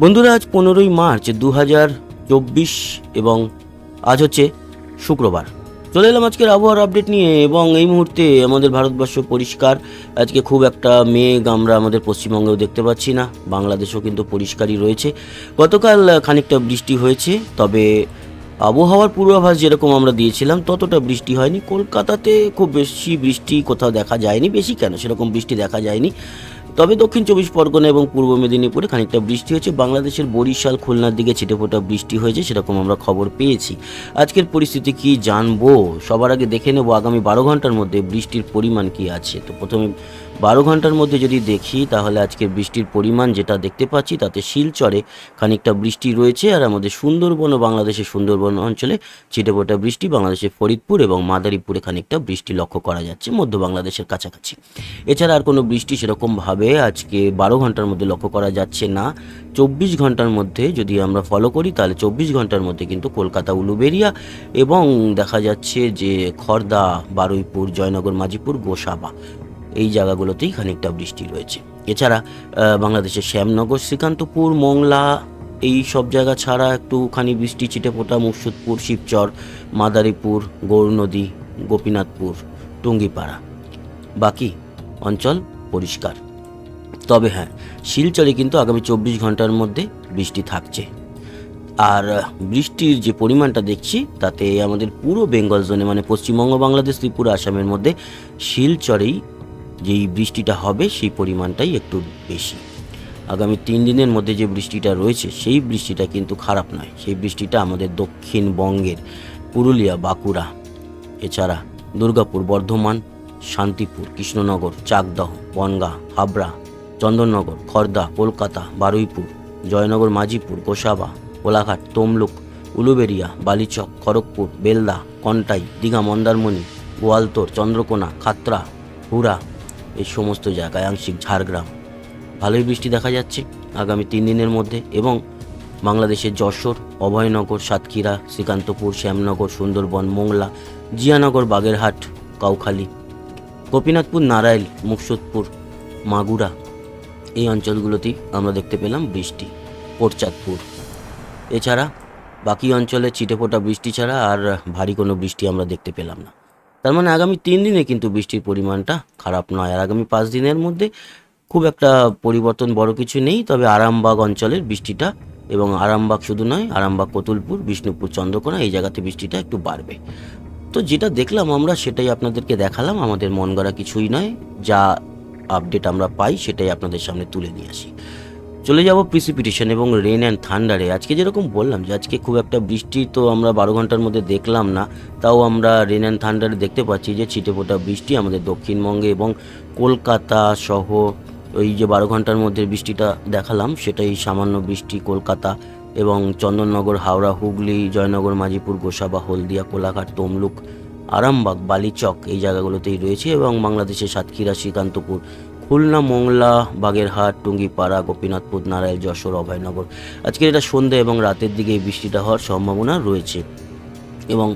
বন্ধুরা, আজ 15ই মার্চ 2024 এবং আজ হচ্ছে শুক্রবার। চলে এলাম আজকের আবহাওয়ার আপডেট নিয়ে। এবং এই মুহূর্তে আমাদের ভারতবর্ষ পরিষ্কার। আজকে খুব একটা মেঘ আমরা আমাদের পশ্চিমবঙ্গেও দেখতে পাচ্ছি না, বাংলাদেশও কিন্তু পরিষ্কারই রয়েছে। গতকাল খানিকটা বৃষ্টি হয়েছে, তবে আবহাওয়ার পূর্বাভাস যেরকম আমরা দিয়েছিলাম ততটা বৃষ্টি হয়নি। কলকাতাতে খুব বেশি বৃষ্টি কোথাও দেখা যায়নি, বেশি কেন সেরকম বৃষ্টি দেখা যায়নি। তবে দক্ষিণ 24 পরগনা এবং পূর্ব মেদিনীপুরে খানিকটা বৃষ্টি হয়েছে। বাংলাদেশের বরিশাল খুলনার দিকে ছিটেফোঁটা বৃষ্টি হয়েছে, সেরকম আমরা খবর পেয়েছি। আজকের পরিস্থিতি কি জানবো, সবার আগে দেখে নেব আগামী 12 ঘন্টার মধ্যে বৃষ্টির পরিমাণ কি আছে। তো প্রথমে 12 ঘন্টার মধ্যে যদি দেখি, তাহলে আজকের বৃষ্টির পরিমাণ যেটা দেখতে পাচ্ছি তাতে শিলচরে খানিকটা বৃষ্টি রয়েছে। আর আমাদের সুন্দরবন ও বাংলাদেশের সুন্দরবন অঞ্চলে ছিটেফোঁটা বৃষ্টি, বাংলাদেশের ফরিদপুর এবং মাদারীপুরে খানিকটা বৃষ্টি লক্ষ্য করা যাচ্ছে, মধ্য বাংলাদেশের কাছাকাছি। এছাড়া আর কোনো বৃষ্টি সেরকমভাবে আজকে 12 ঘন্টার মধ্যে লক্ষ্য করা যাচ্ছে না। 24 ঘন্টার মধ্যে যদি আমরা ফলো করি, তাহলে 24 ঘন্টার মধ্যে কিন্তু কলকাতা, উলুবেড়িয়া এবং দেখা যাচ্ছে যে খড়দা, বারুইপুর, জয়নগর, মাঝিপুর, গোসাবা এই জায়গাগুলোতেই খানিকটা বৃষ্টি রয়েছে। এছাড়া বাংলাদেশের শ্যামনগর, শ্রীকান্তপুর, মোংলা এই সব জায়গা ছাড়া একটুখানি বৃষ্টি ছিটেফোঁটা মুর্শিদপুর, শিবচর, মাদারীপুর, গৌরনদী, গোপীনাথপুর, টুঙ্গিপাড়া, বাকি অঞ্চল পরিষ্কার। তবে হ্যাঁ, শিলচরে কিন্তু আগামী 24 ঘন্টার মধ্যে বৃষ্টি থাকছে। আর বৃষ্টির যে পরিমাণটা দেখছি তাতে আমাদের পুরো বেঙ্গল জোনে, মানে পশ্চিমবঙ্গ, বাংলাদেশ, ত্রিপুরা, আসামের মধ্যে শিলচরেই যেই বৃষ্টিটা হবে সেই পরিমাণটাই একটু বেশি। আগামী 3 দিনের মধ্যে যে বৃষ্টিটা রয়েছে সেই বৃষ্টিটা কিন্তু খারাপ নয়। সেই বৃষ্টিটা আমাদের দক্ষিণবঙ্গের পুরুলিয়া, বাঁকুড়া, এছাড়া দুর্গাপুর, বর্ধমান, শান্তিপুর, কৃষ্ণনগর, চাকদহ, বনগাঁ, হাবড়া, চন্দননগর, খড়দা, কলকাতা, বারুইপুর, জয়নগর, মাঝিপুর, গোসাবা, কোলাঘাট, তমলুক, উলুবেড়িয়া, বালিচক, খড়গপুর, বেলদা, কন্টাই, দীঘা, মন্দারমণি, গোয়ালতোড়, চন্দ্রকোনা, খাতড়া, হুড়া এই সমস্ত জায়গায়, আংশিক ঝাড়গ্রাম ভালোই বৃষ্টি দেখা যাচ্ছে আগামী 3 দিনের মধ্যে। এবং বাংলাদেশের যশোর, অভয়নগর, সাতক্ষীরা, শ্রীকান্তপুর, শ্যামনগর, সুন্দরবন, মোংলা, জিয়ানগর, বাগেরহাট, কাউখালী, গোপীনাথপুর, নারাইল, মুকসুদপুর, মাগুরা এই অঞ্চলগুলোতেই আমরা দেখতে পেলাম বৃষ্টি, কোটচাঁদপুর। এছাড়া বাকি অঞ্চলে ছিটেফোঁটা বৃষ্টি ছাড়া আর ভারী কোনো বৃষ্টি আমরা দেখতে পেলাম না। তার মানে আগামী 3 দিনে কিন্তু বৃষ্টির পরিমাণটা খারাপ নয়। আর আগামী 5 দিনের মধ্যে খুব একটা পরিবর্তন বড় কিছু নেই। তবে আরামবাগ অঞ্চলের বৃষ্টিটা, এবং আরামবাগ শুধু নয়, আরামবাগ, কতুলপুর, বিষ্ণুপুর, চন্দ্রকোনা এই জায়গাতে বৃষ্টিটা একটু বাড়বে। তো যেটা দেখলাম আমরা সেটাই আপনাদেরকে দেখালাম। আমাদের মন গড়া কিছুই নয়, যা আপডেট আমরা পাই সেটাই আপনাদের সামনে তুলে নিয়ে আসি। চলে যাব প্রিসিপিটেশন এবং রেন অ্যান্ড থান্ডারে। আজকে যেরকম বললাম যে আজকে খুব একটা বৃষ্টি তো আমরা 12 ঘন্টার মধ্যে দেখলাম না, তাও আমরা রেন অ্যান্ড থান্ডারে দেখতে পাচ্ছি যে ছিটেফোঁটা বৃষ্টি আমাদের দক্ষিণবঙ্গে এবং কলকাতা সহ ওই যে 12 ঘন্টার মধ্যে বৃষ্টিটা দেখালাম সেটাই সামান্য বৃষ্টি কলকাতা এবং চন্দননগর, হাওড়া, হুগলি, জয়নগর, মাঝিপুর, গোসাবা, হলদিয়া, কোলাঘাট, তমলুক, আরামবাগ, বালিচক এই জায়গাগুলোতেই রয়েছে। এবং বাংলাদেশের সাতক্ষীরা, শ্রীকান্তপুর, খুলনা, মোংলা, বাগেরহাট, টুঙ্গিপাড়া, গোপীনাথপুর, নারায়ণ, যশোর, অভয়নগর আজকের এটা সন্ধ্যা এবং রাতের দিকে এই বৃষ্টিটা হওয়ার সম্ভাবনা রয়েছে। এবং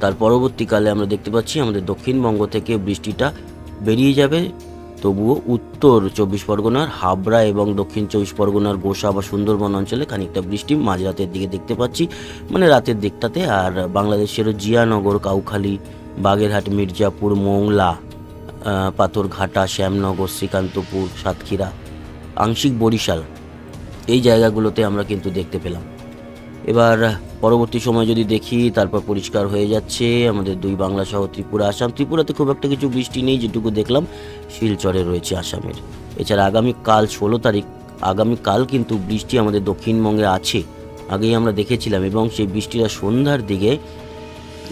তার পরবর্তীকালে আমরা দেখতে পাচ্ছি আমাদের দক্ষিণবঙ্গ থেকে বৃষ্টিটা বেরিয়ে যাবে। তবুও উত্তর 24 পরগনার হাবড়া এবং দক্ষিণ 24 পরগনার গোসা বা সুন্দরবন অঞ্চলে খানিকটা বৃষ্টি মাঝরাতের দিকে দেখতে পাচ্ছি, মানে রাতের দিকটাতে। আর বাংলাদেশেরও জিয়ানগর, কাউখালী, বাগেরহাট, মির্জাপুর, মোংলা, পাথরঘাটা, শ্যামনগর, শ্রীকান্তপুর, সাতক্ষীরা, আংশিক বরিশাল এই জায়গাগুলোতে আমরা কিন্তু দেখতে পেলাম। এবার পরবর্তী সময় যদি দেখি, তারপর পরিষ্কার হয়ে যাচ্ছে আমাদের দুই বাংলা সহ ত্রিপুরা, আসাম। ত্রিপুরাতে খুব একটা কিছু বৃষ্টি নেই, যেটুকু দেখলাম শিলচরে রয়েছে আসামের। এছাড়া আগামীকাল 16 তারিখ, আগামীকাল কিন্তু বৃষ্টি আমাদের দক্ষিণবঙ্গে আছে, আগেই আমরা দেখেছিলাম। এবং সেই বৃষ্টিটা সন্ধ্যার দিকে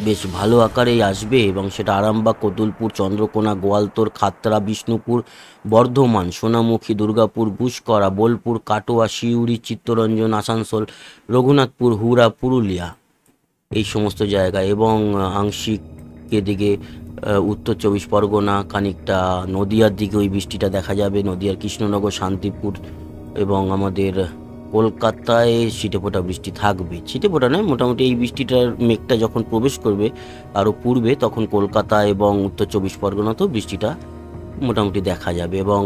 বেশ ভালো আকারেই আসবে এবং সেটা আরামবাগ, কতুলপুর, চন্দ্রকোনা, গোয়ালতোড়, খাতড়া, বিষ্ণুপুর, বর্ধমান, সোনামুখী, দুর্গাপুর, গুসকরা, বোলপুর, কাটোয়া, সিউড়ি, চিত্তরঞ্জন, আসানসোল, রঘুনাথপুর, হুড়া, পুরুলিয়া এই সমস্ত জায়গায়। এবং আংশিক এদিকে উত্তর 24 পরগনা, খানিকটা নদিয়ার দিকে ওই বৃষ্টিটা দেখা যাবে। নদিয়ার কৃষ্ণনগর, শান্তিপুর এবং আমাদের কলকাতায় ছিটেফোঁটা বৃষ্টি থাকবে। ছিটেফোঁটা নয়, মোটামুটি এই বৃষ্টিটার মেঘটা যখন প্রবেশ করবে আরও পূর্বে, তখন কলকাতা এবং উত্তর 24 পরগনাতেও বৃষ্টিটা মোটামুটি দেখা যাবে। এবং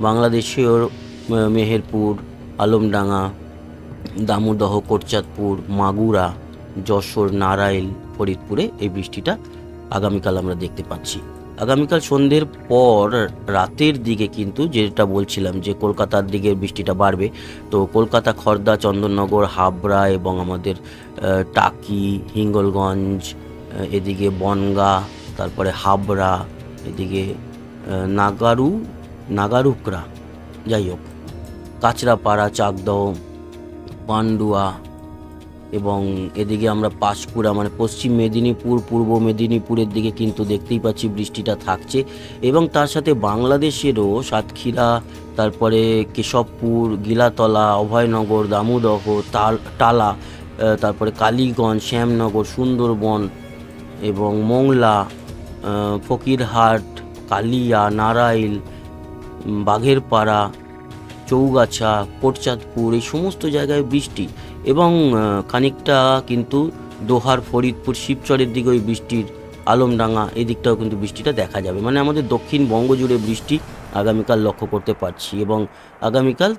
বাংলাদেশের মেহেরপুর, আলমডাঙ্গা, দামোদহ, কোটচাঁদপুর, মাগুরা, যশোর, নারাইল, ফরিদপুরে এই বৃষ্টিটা আগামীকাল আমরা দেখতে পাচ্ছি। আগামীকাল সন্ধ্যের পর রাতের দিকে কিন্তু যেটা বলছিলাম যে কলকাতার দিকে বৃষ্টিটা বাড়বে। তো কলকাতা, খড়দা, চন্দননগর, হাবড়া এবং আমাদের টাকি, হিঙ্গলগঞ্জ, এদিকে বনগাঁ, তারপরে হাবড়া, এদিকে নাগারুকরা, যাই হোক, কাঁচরাপাড়া, চাকদহ, পান্ডুয়া এবং এদিকে আমরা পাঁশকুড়া মানে পশ্চিম মেদিনীপুর, পূর্ব মেদিনীপুরের দিকে কিন্তু দেখতেই পাচ্ছি বৃষ্টিটা থাকছে। এবং তার সাথে বাংলাদেশেরও সাতক্ষীরা, তারপরে কেশবপুর, গিলাতলা, অভয়নগর, দামোদহ, টালা, তারপরে কালীগঞ্জ, শ্যামনগর, সুন্দরবন এবং মোংলা, ফকিরহাট, কালিয়া, নারাইল, বাঘেরপাড়া, চৌগাছা, কোটচাঁদপুর, এই সমস্ত জায়গায় বৃষ্টি। এবং খানিকটা কিন্তু দোহার, ফরিদপুর, শিবচরের দিকে ওই বৃষ্টির, আলমডাঙ্গা এদিকটাও কিন্তু বৃষ্টিটা দেখা যাবে। মানে আমাদের দক্ষিণবঙ্গ জুড়ে বৃষ্টি আগামীকাল লক্ষ্য করতে পারছি। এবং আগামীকাল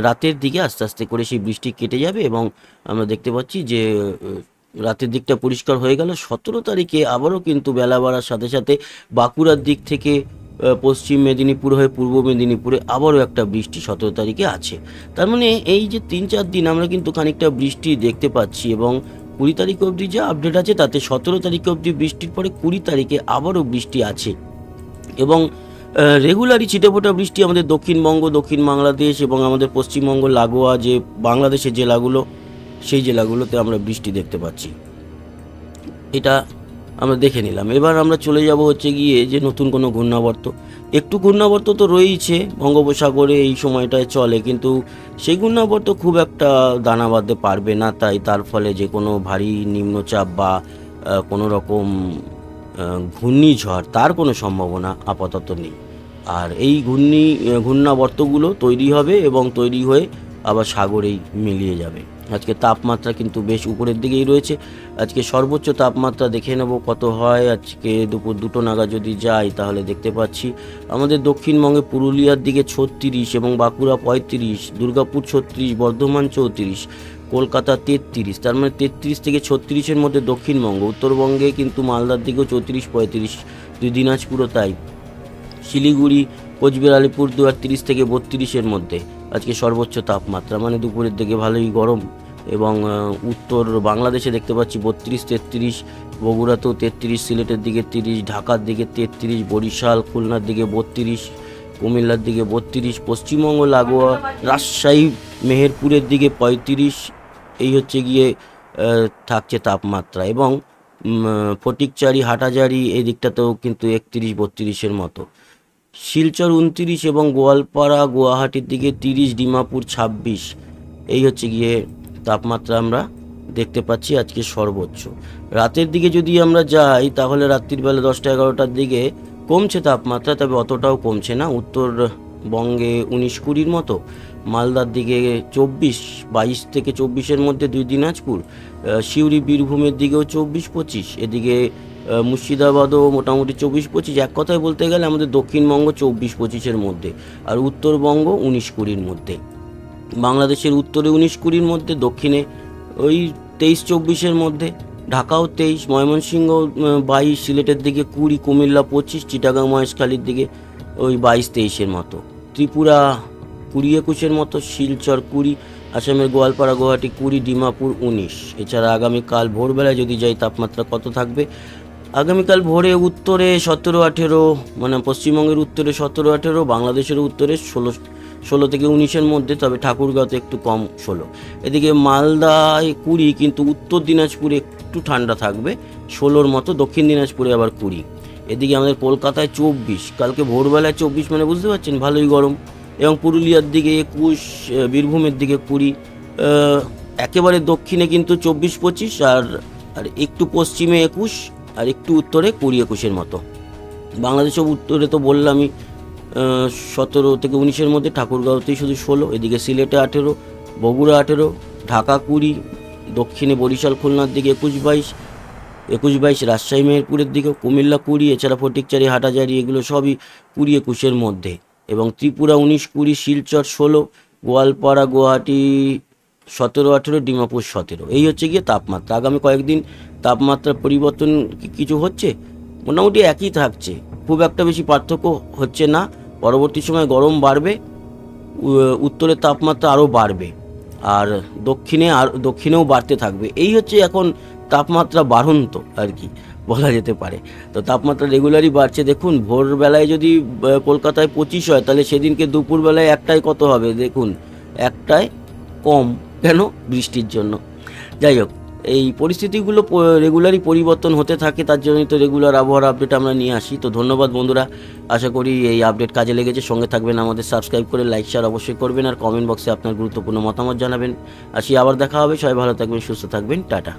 রাতের দিকে আস্তে আস্তে করে সেই বৃষ্টি কেটে যাবে এবং আমরা দেখতে পাচ্ছি যে রাতের দিকটা পরিষ্কার হয়ে গেল। 17 তারিখে আবারও কিন্তু বেলা বাড়ার সাথে সাথে বাঁকুড়ার দিক থেকে পশ্চিম মেদিনীপুর হয়ে পূর্ব মেদিনীপুরে আবারও একটা বৃষ্টি 17 তারিখে আছে। তার মানে এই যে 3-4 দিন আমরা কিন্তু খানিকটা বৃষ্টি দেখতে পাচ্ছি। এবং 20 তারিখ অবধি যা আপডেট আছে তাতে 17 তারিখ অবধি বৃষ্টির পরে 20 তারিখে আবারও বৃষ্টি আছে। এবং রেগুলারই ছিটেফোঁটা বৃষ্টি আমাদের দক্ষিণবঙ্গ, দক্ষিণ বাংলাদেশ এবং আমাদের পশ্চিমবঙ্গ লাগোয়া যে বাংলাদেশের জেলাগুলো, সেই জেলাগুলোতে আমরা বৃষ্টি দেখতে পাচ্ছি। এটা আমরা দেখে নিলাম। এবার আমরা চলে যাব হচ্ছে গিয়ে যে নতুন কোনো ঘূর্ণাবর্ত। একটু ঘূর্ণাবর্ত তো রয়েইছে বঙ্গোপসাগরে, এই সময়টায় চলে, কিন্তু সেই ঘূর্ণাবর্ত খুব একটা দানা বাঁধতে পারবে না। তাই তার ফলে যে কোনো ভারী নিম্নচাপ বা কোনো রকম ঘূর্ণিঝড়, তার কোনো সম্ভাবনা আপাতত নেই। আর এই ঘূর্ণাবর্তগুলো তৈরি হবে এবং তৈরি হয়ে আবার সাগরেই মিলিয়ে যাবে। আজকে তাপমাত্রা কিন্তু বেশ উপরের দিকেই রয়েছে। আজকে সর্বোচ্চ তাপমাত্রা দেখে নেব কত হয়। আজকে দুপুর 2টো নাগাদ যদি যাই তাহলে দেখতে পাচ্ছি আমাদের দক্ষিণবঙ্গে পুরুলিয়ার দিকে 36 এবং বাঁকুড়া 35, দুর্গাপুর 36, বর্ধমান 34, কলকাতা 33। তার মানে 33 থেকে 36-এর মধ্যে দক্ষিণবঙ্গ। উত্তরবঙ্গে কিন্তু মালদার দিকেও 34-35, দিনাজপুরও তাই। শিলিগুড়ি, কোচবিহার, আলিপুরদুয়ার 30 থেকে 32-এর মধ্যে আজকে সর্বোচ্চ তাপমাত্রা। মানে দুপুরের দিকে ভালোই গরম। এবং উত্তর বাংলাদেশে দেখতে পাচ্ছি 32-33, বগুড়াতেও 33, সিলেটের দিকে 30, ঢাকার দিকে 33, বরিশাল, খুলনার দিকে 32, কুমিল্লার দিকে 32, পশ্চিমবঙ্গ লাগোয়া রাজশাহী, মেহেরপুরের দিকে 35। এই হচ্ছে গিয়ে থাকছে তাপমাত্রা। এবং ফটিকচারি, হাটাজারি এই দিকটাতেও কিন্তু 31-32-এর মতো। শিলচর 29 এবং গোয়ালপাড়া, গুয়াহাটির দিকে 30, ডিমাপুর 26। এই হচ্ছে গিয়ে তাপমাত্রা আমরা দেখতে পাচ্ছি আজকে সর্বোচ্চ। রাতের দিকে যদি আমরা যাই তাহলে রাত্রির বেলা 10টা-11টার দিকে কমছে তাপমাত্রা, তবে অতটাও কমছে না। উত্তরবঙ্গে 19-20-এর মতো, মালদার দিকে 24, 22 থেকে 24-এর মধ্যে 2 দিনাজপুর, সিউড়ি, বীরভূমের দিকেও 24-25, এদিকে মুর্শিদাবাদও মোটামুটি 24-25। এক কথায় বলতে গেলে আমাদের দক্ষিণবঙ্গ 24-25-এর মধ্যে, আর উত্তরবঙ্গ 19-20-এর মধ্যে। বাংলাদেশের উত্তরে 19-20-এর মধ্যে, দক্ষিণে ওই 23-24-এর মধ্যে। ঢাকাও 23, ময়মনসিংহ 22, সিলেটের দিকে 20, কুমিল্লা 25, চিটাগাং মহেশখালীর দিকে ওই 22-23-এর মতো। ত্রিপুরা 20-21-এর মতো, শিলচর 20, আসামের গোয়ালপাড়া, গুয়াহাটি 20, ডিমাপুর 19। এছাড়া আগামীকাল ভোরবেলায় যদি যাই তাপমাত্রা কত থাকবে, আগামীকাল ভোরে উত্তরে 17-18, মানে পশ্চিমবঙ্গের উত্তরে 17-18, বাংলাদেশের উত্তরে 16 থেকে 19-এর মধ্যে, তবে ঠাকুরগাঁওতে একটু কম 16। এদিকে মালদায় 20, কিন্তু উত্তর দিনাজপুরে একটু ঠান্ডা থাকবে 16-র মতো, দক্ষিণ দিনাজপুরে আবার 20। এদিকে আমাদের কলকাতায় 24, কালকে ভোরবেলায় 24, মানে বুঝতে পারছেন ভালোই গরম। এবং পুরুলিয়ার দিকে 21, বীরভূমের দিকে 20, একেবারে দক্ষিণে কিন্তু 24-25, আর একটু পশ্চিমে 21, আর একটু উত্তরে 20-21-এর মতো। বাংলাদেশের উত্তরে তো বললামই 17 থেকে 19-এর মধ্যে, ঠাকুরগাঁওতেই শুধু 16, এদিকে সিলেটে 18, বগুড়া 18, ঢাকা 20, দক্ষিণে বরিশাল, খুলনার দিকে 21-22, রাজশাহী, মেহেরপুরের দিকেও, কুমিল্লা 20, এছাড়া ফটিকচারি, হাটাজারি এগুলো সবই 20-21-এর মধ্যে। এবং ত্রিপুরা 19-20, শিলচর 16, গোয়ালপাড়া, গুয়াহাটি 17-18, ডিমাপুর 17। এই হচ্ছে গিয়ে তাপমাত্রা। আগামী কয়েকদিন তাপমাত্রার পরিবর্তন কিছু হচ্ছে? মোটামুটি একই থাকছে, খুব একটা বেশি পার্থক্য হচ্ছে না। পরবর্তী সময় গরম বাড়বে, উত্তরের তাপমাত্রা আরও বাড়বে, আর দক্ষিণেও বাড়তে থাকবে। এই হচ্ছে এখন তাপমাত্রা বাড়ন্ত আর কি বলা যেতে পারে। তো তাপমাত্রা রেগুলারই বাড়ছে। দেখুন, ভোরবেলায় যদি কলকাতায় 25 হয়, তাহলে সেদিনকে দুপুরবেলায় একটায় কত হবে দেখুন, একটায় কম। কেন? বৃষ্টির জন্য। যাই হোক, এই পরিস্থিতিগুলো রেগুলারই পরিবর্তন হতে থাকে, তার জন্যই তো রেগুলার আবহাওয়ার আপডেট আমরা নিয়ে আসি। তো ধন্যবাদ বন্ধুরা, আশা করি এই আপডেট কাজে লেগেছে। সঙ্গে থাকবেন, আমাদের সাবস্ক্রাইব করে লাইক শেয়ার অবশ্যই করবেন, আর কমেন্ট বক্সে আপনার গুরুত্বপূর্ণ মতামত জানাবেন। আসি, আবার দেখা হবে। সবাই ভালো থাকবেন, সুস্থ থাকবেন, টাটা।